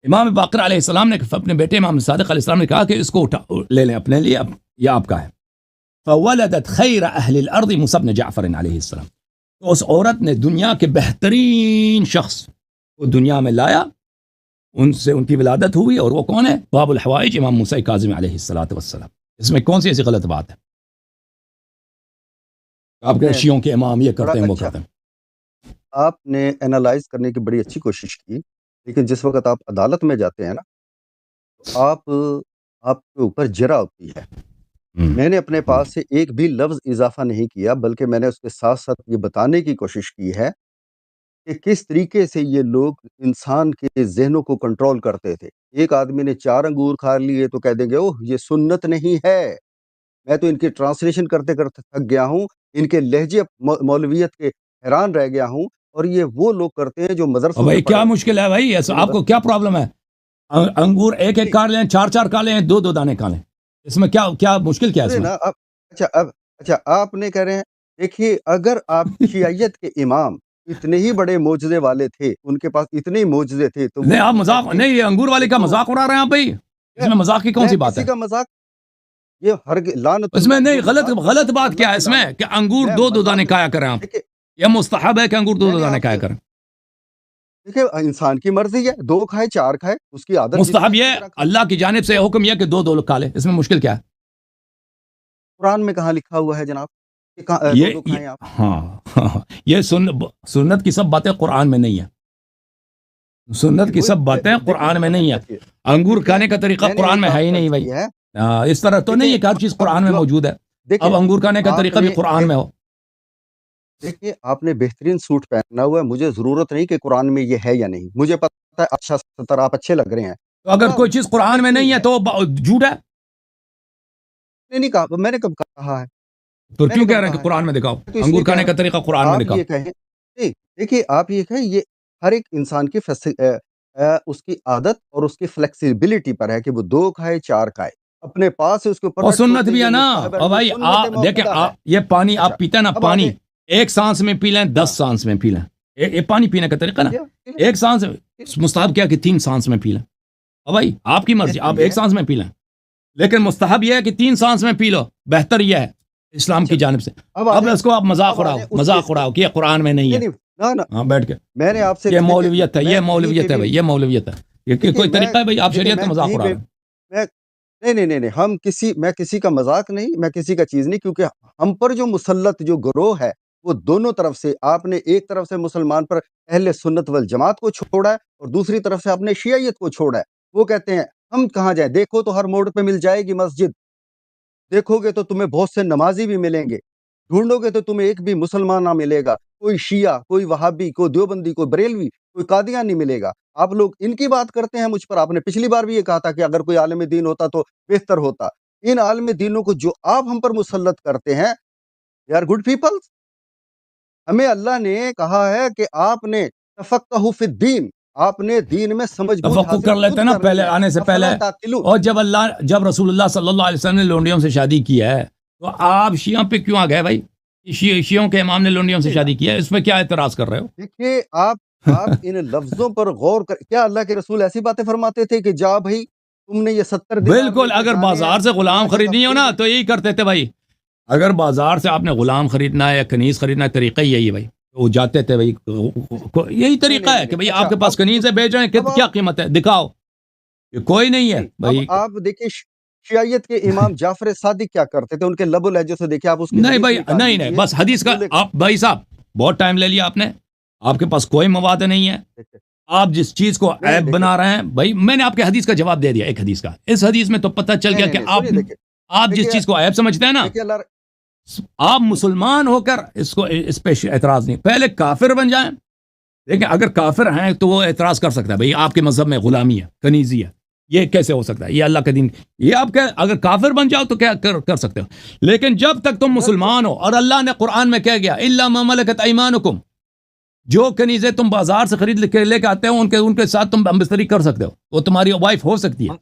امام باقر علیہ السلام نے اپنے بیٹے امام صادق علیہ السلام نے کہا کہ اس کو لے لیں اپنے لیے، یہ آپ کا ہے. فولدت خیر اہل الارض موسیٰ بن جعفر علیہ السلام. تو اس عورت نے دنیا کے بہترین شخص کو دنیا میں لایا، ان سے ان کی ولادت ہوئی، اور وہ کون ہے؟ باب الحوائج امام موسیٰ کاظم علیہ السلام. اس میں کون سی ایسی غلط بات ہے؟ آپ کے شیعوں کے امام یہ کرتے ہیں، وہ کرتے ہیں. آپ نے اینالائز کرنے کی بڑی اچھی کوشش کی، لیکن جس وقت آپ عدالت میں جاتے ہیں نا، تو آپ کے اوپر جرا ہوتی ہے. میں نے اپنے پاس سے ایک بھی لفظ اضافہ نہیں کیا، بلکہ میں نے اس کے ساتھ ساتھ یہ بتانے کی کوشش کی ہے کہ کس طریقے سے یہ لوگ انسان کے ذہنوں کو کنٹرول کرتے تھے. ایک آدمی نے 4 انگور کھا لیے تو کہہ دیں گے اوہ یہ سنت نہیں ہے. میں تو ان کی ٹرانسلیشن کرتے کرتے تھک گیا ہوں، ان کے لہجے مولویت کے حیران رہ گیا ہوں. اور یہ وہ لوگ کرتے ہیں جو مدرسوں بھائی کیا مشکل ہے بھائی، آپ کو کیا پرابلم ہے؟ انگور ایک کھا لیں، 4 کھا لیں، 2 دانے کھا لیں، اس میں کیا مشکل کیا ہے اس میں؟ اچھا آپ نے کہہ رہے ہیں، دیکھیے اگر آپ شیعیت کے امام اتنے ہی بڑے معجزے والے تھے، ان کے پاس اتنے ہی معجزے تھے، تو نہیں آپ مذاق نہیں، یہ انگور والے کا مذاق اڑا رہے ہیں آپ بھائی، اس میں مذاق کی کون سی بات کسی ہے؟ کا مذاق یہ لعنت اس میں اللہ نہیں، غلط بات کیا ہے اس میں کہ انگور دو دانے کھایا کریں آپ؟ دیکھیے یہ مستحب ہے کہ انگور دو دانے کھایا کریں؟ دیکھیے انسان کی مرضی ہے، 2 کھائے 4 کھائے، اس کی عادت مستحب یہ اللہ کی جانب سے حکم یہ کہ دو لوگ کھا لے، اس میں مشکل کیا ہے؟ قرآن میں کہاں لکھا ہوا ہے جناب کہ دو کھائیں آپ؟ ہاں یہ سنت کی سب باتیں قرآن میں نہیں ہے، سنت کی سب باتیں قرآن میں نہیں ہے، انگور کھانے کا طریقہ قرآن میں ہے ہی نہیں بھائی، اس طرح تو نہیں ہے کہ ہر چیز قرآن میں موجود ہے، اب انگور کھانے کا طریقہ بھی قرآن میں ہو۔ دیکھیے آپ نے بہترین سوٹ پہنا ہوا ہے، مجھے ضرورت نہیں کہ قرآن میں یہ ہے یا نہیں، مجھے پتہ ہے اچھا ستر آپ اچھے لگ رہے ہیں، تو اگر کوئی چیز قرآن میں نہیں ہے تو جھوٹ ہے؟ نہیں کہا، میں نے کب کہا ہے؟ تو کیوں کہہ رہے ہیں کہ قرآن میں دکھاؤ انگور کھانے کا طریقہ قرآن میں دکھاؤ؟ دیکھیے آپ یہ کہیں، یہ ہر ایک انسان کی اس کی عادت اور اس کی فلیکسیبلٹی پر ہے کہ وہ 2 کھائے 4 کھائے، اپنے پاس اس کے اوپر اور سنت بھی ہے نا، اور بھائی دیکھیں یہ پانی آپ پیتے ہیں نا، پانی ایک سانس میں پی لیں 10 سانس میں پی لیں، یہ پانی پینے کا طریقہ نا، ایک سانس مستحب کیا کہ 3 سانس میں پی لیں، اور بھائی آپ کی مرضی، آپ ایک سانس میں پی لیں، لیکن مستحب یہ ہے کہ 3 سانس میں پی لو، بہتر یہ ہے اسلام کی جانب سے۔ اب اس کو آپ مذاق اڑاؤ کہ یہ قرآن میں نہیں ہے، ہاں بیٹھ کے میں نے آپ سے یہ مولویت ہے، یہ مولویت ہے بھائی، یہ مولویت ہے، یہ کوئی طریقہ ہے بھائی؟ آپ شریعت کا مذاق اڑا رہے ہیں۔ نہیں میں کسی کا مذاق نہیں، میں کسی کا چیز نہیں، کیونکہ ہم پر جو مسلط جو گروہ ہے وہ دونوں طرف سے، آپ نے ایک طرف سے مسلمان پر اہل سنت والجماعت کو چھوڑا ہے اور دوسری طرف سے آپ نے شیعیت کو چھوڑا ہے، وہ کہتے ہیں ہم کہاں جائیں، دیکھو تو ہر موڑ پہ مل جائے گی مسجد، دیکھو گے تو تمہیں بہت سے نمازی بھی ملیں گے، ڈھونڈو گے تو تمہیں ایک بھی مسلمان نہ ملے گا، کوئی شیعہ، کوئی وہابی، کوئی دیوبندی، کوئی بریلوی، کوئی قادیانی نہیں ملے گا۔ آپ لوگ ان کی بات کرتے ہیں مجھ پر، آپ نے پچھلی بار بھی یہ کہا تھا کہ اگر کوئی عالم دین ہوتا تو بہتر ہوتا۔ ان عالم دینوں کو جو آپ ہم پر مسلط کرتے ہیں، they are good people۔ ہمیں اللہ نے کہا ہے کہ آپ نے تفقہوا فی الدین، آپ نے دین میں سمجھ بوجھ تفقہ کر لیتے نا پہلے آنے سے پہلے، اور جب رسول اللہ صلی اللہ علیہ وسلم نے لونڈیوں سے شادی کی ہے تو آپ شیعوں پہ کیوں آ گئے بھائی؟ شیعوں کے امام نے لونڈیوں سے شادی کی ہے، اس پہ کیا اعتراض کر رہے ہو؟ دیکھیے آپ ان لفظوں پر غور کر، کیا اللہ کے رسول ایسی باتیں فرماتے تھے کہ جا بھائی تم نے یہ 70 بالکل، اگر بازار سے غلام خریدنی ہو نا تو یہی کرتے تھے بھائی، اگر بازار سے آپ نے غلام خریدنا ہے یا کنیز خریدنا ہے، طریقہ یہی ہے بھائی، وہ جاتے تھے بھائی، یہی طریقہ ہے کہ بھئی آپ کے پاس کنیز ہے، بیچ رہے ہیں، کیا قیمت ہے دکھاؤ، یہ کوئی نہیں ہے بھائی۔ آپ دیکھیں شیعیت کے امام جعفر صادق کیا کرتے تھے، ان کے لب و لہجے سے دیکھیں آپ اس کی نہیں بھائی، نہیں بس حدیث کا آپ بھائی صاحب بہت ٹائم لے لیا آپ نے، آپ کے پاس کوئی مواد نہیں ہے، آپ جس چیز کو عیب بنا رہے ہیں بھائی، میں نے آپ کے حدیث کا جواب دے دیا، ایک حدیث کا، اس حدیث میں تو پتہ چل گیا کہ آپ جس چیز کو عیب سمجھتے ہیں نا، آپ مسلمان ہو کر اس پہ اعتراض نہیں، پہلے کافر بن جائیں، دیکھیں اگر کافر ہیں تو وہ اعتراض کر سکتا ہے بھئی آپ کے مذہب میں غلامی ہے، کنیزی ہے، یہ کیسے ہو سکتا ہے، یہ اللہ کا دین، یہ آپ اگر کافر بن جاؤ تو کیا کر سکتے ہو، لیکن جب تک تم مسلمان ہو، اور اللہ نے قرآن میں کہہ گیا الا ما ملکت ایمانکم، جو کنیزیں تم بازار سے خرید کے لے کے آتے ہو ان کے ساتھ تم ہمبستری کر سکتے ہو، وہ تمہاری وائف ہو سکتی ہے،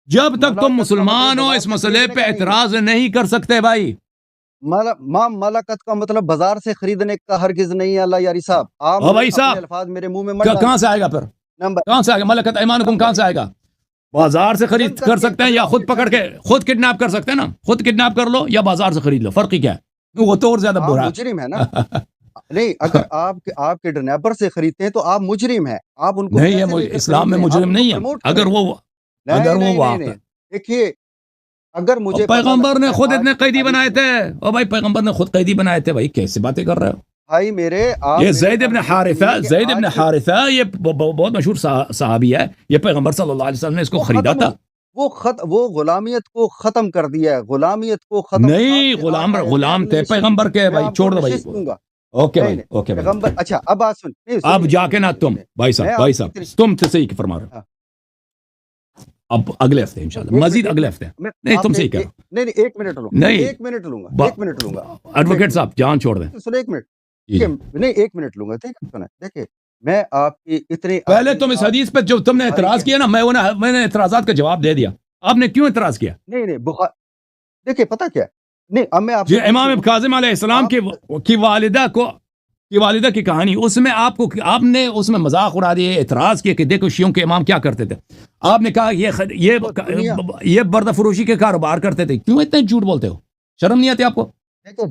جب تک تم مسلمان ہو اس مسئلے پہ اعتراض نہیں کر سکتے بھائی۔ ماں ملکت کا مطلب بازار سے خریدنے کا ہرگز نہیں ہے اللہ یاری صاحب، آپ بھائی صاحب الفاظ میرے منہ میں مت کہاں سے آئے گا پھر، کہاں سے آئے گا ملکت ایمانکم، کہاں سے آئے گا؟ بازار سے خرید کر سکتے ہیں یا خود پکڑ کے خود کڈنیپ کر سکتے ہیں نا، خود کڈنیپ کر لو یا بازار سے خرید لو، فرق ہی کیا ہے؟ وہ تو اور زیادہ برا مجرم ہے نا، نہیں اگر آپ کے ڈرنیبر سے خریدتے ہیں تو آپ مجرم ہیں، آپ ان کو نہیں، یہ اسلام میں مجرم نہیں ہے، اگر وہ دیکھیے اگر مجھے پیغمبر نے خود اتنے قیدی بنائے تھے، او بھائی پیغمبر نے خود قیدی بنائے تھے بھائی، کیسے باتیں کر رہے ہو بھائی میرے؟ یہ زید ابن حارثہ یہ بہت مشہور صحابی ہے، یہ پیغمبر صلی اللہ علیہ وسلم نے اس کو خریدا تھا، وہ غلامیت کو ختم کر دیا ہے، غلامیت کو ختم نہیں، غلام تھے پیغمبر کے بھائی، چھوڑ دو بھائی، اوکے بھائی، اوکے پیغمبر، اچھا اب بات سن، اب جا کے نا تم بھائی صاحب تم سے صحیح فرما رہے ہو، اب اگلے ہفتے انشاءاللہ، مزید اگلے ہفتے، نہیں تم سے ہی کہہ رہا ہوں، نہیں ایک منٹ لوں گا، ایک منٹ لوں گا، ایڈوکیٹ صاحب جان چھوڑ دیں، سن ایک منٹ، نہیں ایک منٹ لوں گا، دیکھیں میں آپ کی اتنی پہلے تم اس حدیث پہ جو تم نے اعتراض کیا نا، میں نے اعتراضات کا جواب دے دیا، آپ نے کیوں اعتراض کیا؟ نہیں دیکھیں پتہ کیا، نہیں اب میں آپ امام کاظم علیہ السلام کی والدہ کو کی والدہ کی کہانی، اس میں آپ نے اس میں مذاق اڑا دیے، اعتراض کیا کہ دیکھو شیعوں کے امام کیا کرتے تھے. آپ نے کہا یہ بردہ فروشی کے کاروبار کرتے تھے. کیوں اتنے جھوٹ بولتے ہو؟ شرم نہیں آتی آپ کو؟ دیکھو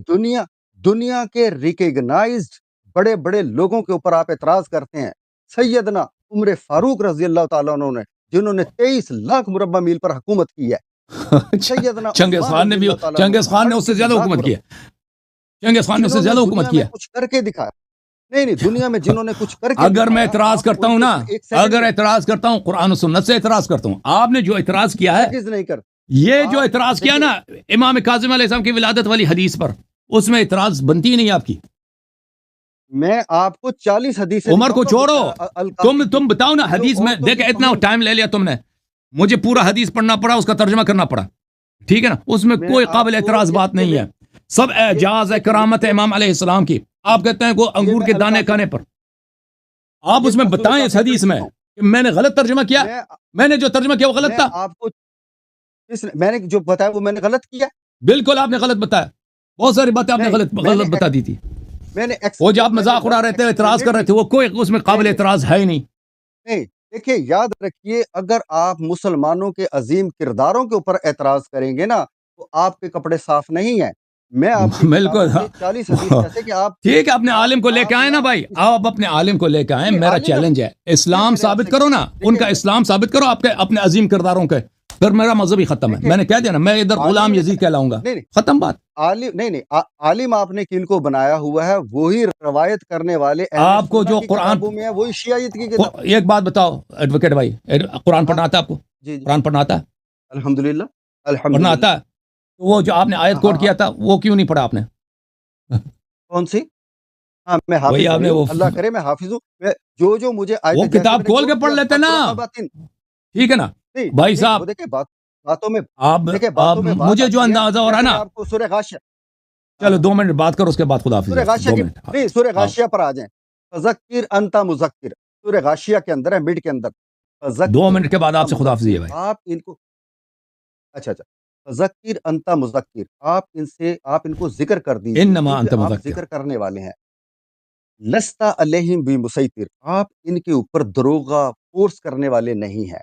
دنیا کے ریکگنائزڈ بڑے بڑے لوگوں کے اوپر آپ اعتراض کرتے ہیں. سیدنا عمر فاروق رضی اللہ تعالیٰ عنہ نے، جنہوں نے 23 لاکھ مربع میل پر حکومت کی ہے. سیدنا چنگیز خان نے بھی، چنگیز خان نے اس سے زیادہ حکومت کی ہے. چنگیز خان نے اس سے زیادہ حکومت کیا. کچھ کر کے دکھایا. نہیں دنیا میں جنہوں نے کچھ کر کے اگر میں اعتراض کرتا ہوں نا، اگر اعتراض کرتا ہوں قرآن و سنت سے اعتراض کرتا ہوں. آپ نے جو اعتراض کیا ہے، نہیں کر یہ جو اعتراض کیا نا امام کاظم علیہ السلام کی ولادت والی حدیث پر، اس میں اعتراض بنتی ہی نہیں آپ کی. میں آپ کو 40 حدیث، عمر کو چھوڑو، تم بتاؤ نا حدیث میں. دیکھیں اتنا ٹائم لے لیا تم نے، مجھے پورا حدیث پڑھنا پڑا، اس کا ترجمہ کرنا پڑا. ٹھیک ہے نا، اس میں کوئی قابل اعتراض بات نہیں ہے. سب اعجاز ہے، کرامت ہے امام علیہ السلام کی. آپ کہتے ہیں وہ انگور کے دانے کھانے پر. آپ اس میں بتائیں اس حدیث میں کہ میں نے غلط ترجمہ کیا، میں نے جو ترجمہ کیا وہ غلط تھا. آپ کو میں نے جو بتایا وہ میں نے غلط کیا. بالکل آپ نے غلط بتایا، بہت ساری باتیں آپ نے غلط بتا دی تھی. وہ جو آپ مذاق اڑا رہے تھے، اعتراض کر رہے تھے، وہ کوئی اس میں قابل اعتراض ہے ہی نہیں. دیکھیے یاد رکھیے، اگر آپ مسلمانوں کے عظیم کرداروں کے اوپر اعتراض کریں گے نا تو آپ کے کپڑے صاف نہیں ہیں. میں آپ بالکل 40 حدیث کہتے کہ آپ ٹھیک ہے، اپنے عالم کو لے کے آئے نا بھائی، آپ اپنے عالم کو لے کے آئیں. میرا چیلنج ہے، اسلام ثابت کرو نا، ان کا اسلام ثابت کرو، آپ کے اپنے عظیم کرداروں کے، پھر میرا مذہب ہی ختم ہے. میں نے کہہ دیا نا، میں ادھر غلام یزید کہلاؤں گا، ختم بات. عالم آپ نے کن کو بنایا ہوا ہے؟ وہی روایت کرنے والے آپ کو جو قرآن میں ہے، وہی شیعیت کی کتاب. ایک بات بتاؤ ایڈوکیٹ بھائی، قرآن پڑھنا آتا ہے آپ کو؟ قرآن پڑھنا آتا ہے؟ الحمدللہ پڑھنا آتا ہے. وہ جو آپ نے آیت کوٹ کیا تھا وہ کیوں نہیں پڑھا آپ نے؟ کون سی؟ ہاں میں حافظ ہوں، اللہ کرے میں حافظ ہوں. جو مجھے وہ کتاب کھول کے پڑھ لیتے نا، ٹھیک ہے نا بھائی صاحب. باتوں میں مجھے جو اندازہ ہو رہا ہے نا، آپ کو سورہ غاشیہ، چلو 2 منٹ بات کرو، اس کے بعد خدا حافظ. سورہ غاشیہ پر آ جائیں. فذکر انت مذکر، سورہ غاشیہ کے اندر ہے، مڈ کے اندر. 2 منٹ کے بعد آپ سے خدا حافظ ہے بھائی. آپ ان کو اچھا فذکر انت مذکر، آپ ان کو ذکر کر دیجیے، انما انت آپ مذکر، ذکر کرنے والے ہیں. لستا علیہم بمسیطر، آپ ان کے اوپر دروغہ فورس کرنے والے نہیں ہیں.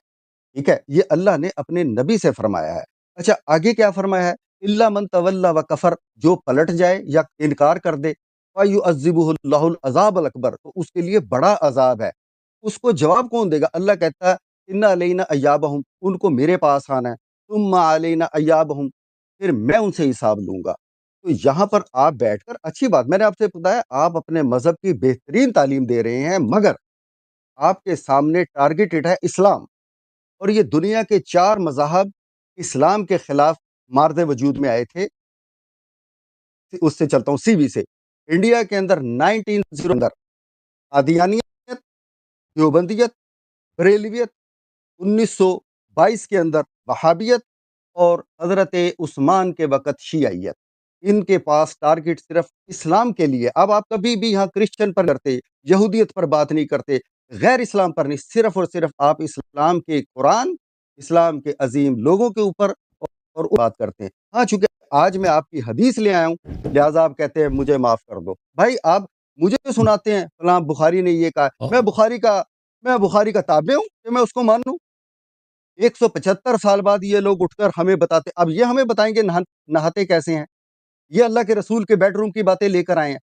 ٹھیک ہے، یہ اللہ نے اپنے نبی سے فرمایا ہے. اچھا آگے کیا فرمایا ہے؟ الا من تولی وکفر، جو پلٹ جائے یا انکار کر دے، فیعذبہ اللہ العذاب الاکبر، تو اس کے لیے بڑا عذاب ہے. اس کو جواب کون دے گا؟ اللہ کہتا ہے ان علینا ایابہم، ان کو میرے پاس آنا ہے، ثم علینا ایابہم، پھر میں ان سے حساب لوں گا. تو یہاں پر آپ بیٹھ کر، اچھی بات، میں نے آپ سے بتایا آپ اپنے مذہب کی بہترین تعلیم دے رہے ہیں، مگر آپ کے سامنے ٹارگیٹڈ ہے اسلام، اور یہ دنیا کے 4 مذاہب اسلام کے خلاف مارد وجود میں آئے تھے. اس سے چلتا ہوں سی وی سے. انڈیا کے اندر 1900 اندر قادیانیت، دیوبندیت، بریلویت، 1922 کے اندر وہابیت، اور حضرت عثمان کے وقت شیعیت. ان کے پاس ٹارگٹ صرف اسلام کے لیے. اب آپ کبھی بھی یہاں کرسچن پر کرتے، یہودیت پر بات نہیں کرتے، غیر اسلام پر نہیں، صرف اور صرف آپ اسلام کے قرآن، اسلام کے عظیم لوگوں کے اوپر اور بات کرتے ہیں. ہاں چونکہ آج میں آپ کی حدیث لے آیا ہوں، لہٰذا آپ کہتے ہیں مجھے معاف کر دو. بھائی آپ مجھے سناتے ہیں فلاں بخاری نے یہ کہا، میں بخاری کا تابع ہوں کہ میں اس کو مان لوں؟ 175 سال بعد یہ لوگ اٹھ کر ہمیں بتاتے، اب یہ ہمیں بتائیں گے نہاتے کیسے ہیں. یہ اللہ کے رسول کے بیڈ روم کی باتیں لے کر آئے ہیں.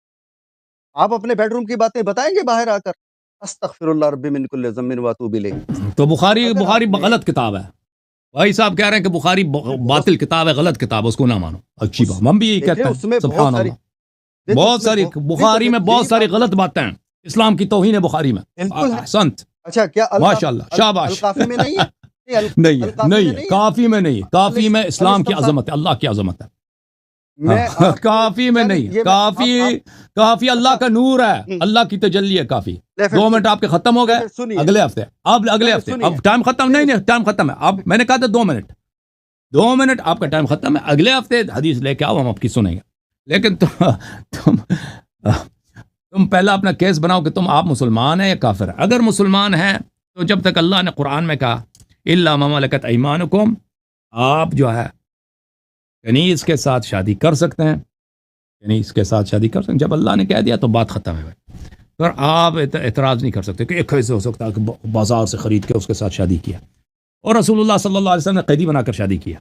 آپ اپنے بیڈ روم کی باتیں بتائیں گے باہر آ کر؟ استغفر اللہ ربی من کل ذنب واتوب الیہ. تو بخاری غلط کتاب ہے. بھائی صاحب کہہ رہے ہیں کہ بخاری باطل کتاب ہے، غلط کتاب ہے، اس کو نہ مانو. اچھی بات، ہم بھی یہی کہتے ہیں. سبحان اللہ، بہت ساری بخاری میں بہت ساری غلط باتیں ہیں، اسلام کی توہین ہے بخاری میں. احسنت. اچھا کیا ماشاء اللہ، شاباش. کافی میں نہیں ہے؟ نہیں، کافی میں نہیں، کافی میں اسلام کی عظمت ہے، اللہ کی عظمت ہے. کافی میں نہیں، کافی اللہ کا نور ہے، اللہ کی تجلی ہے کافی. 2 منٹ آپ کے ختم ہو گئے. اگلے ہفتے اب ٹائم ختم نہیں، ٹائم ختم ہے. اب میں نے کہا تھا 2 منٹ آپ کا ٹائم ختم ہے. اگلے ہفتے حدیث لے کے آؤ، ہم آپ کی سنیں گے. لیکن تم پہلا اپنا کیس بناؤ کہ آپ مسلمان ہیں یا کافر ہیں. اگر مسلمان ہیں تو جب تک اللہ نے قرآن میں کہا الا ما ملکت ایمانکم، آپ جو ہے کنیز کے ساتھ شادی کر سکتے ہیں، کنیز کے ساتھ شادی کر سکتے ہیں. جب اللہ نے کہہ دیا تو بات ختم ہے بھائی. پھر آپ اعتراض نہیں کر سکتے کہ ایک کیسے ہو سکتا ہے کہ بازار سے خرید کے اس کے ساتھ شادی کیا. اور رسول اللہ صلی اللہ علیہ وسلم نے قیدی بنا کر شادی کیا.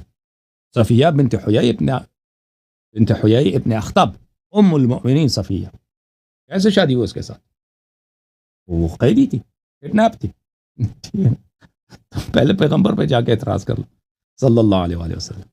صفیہ بنت حیی ابن اخطب ام المؤمنین صفیہ، کیسے شادی ہوئی اس کے ساتھ؟ وہ قیدی تھی، کڈنیپ تھی. پہلے پیغمبر پہ جا کے اعتراض کر لو صلی اللہ علیہ وسلم.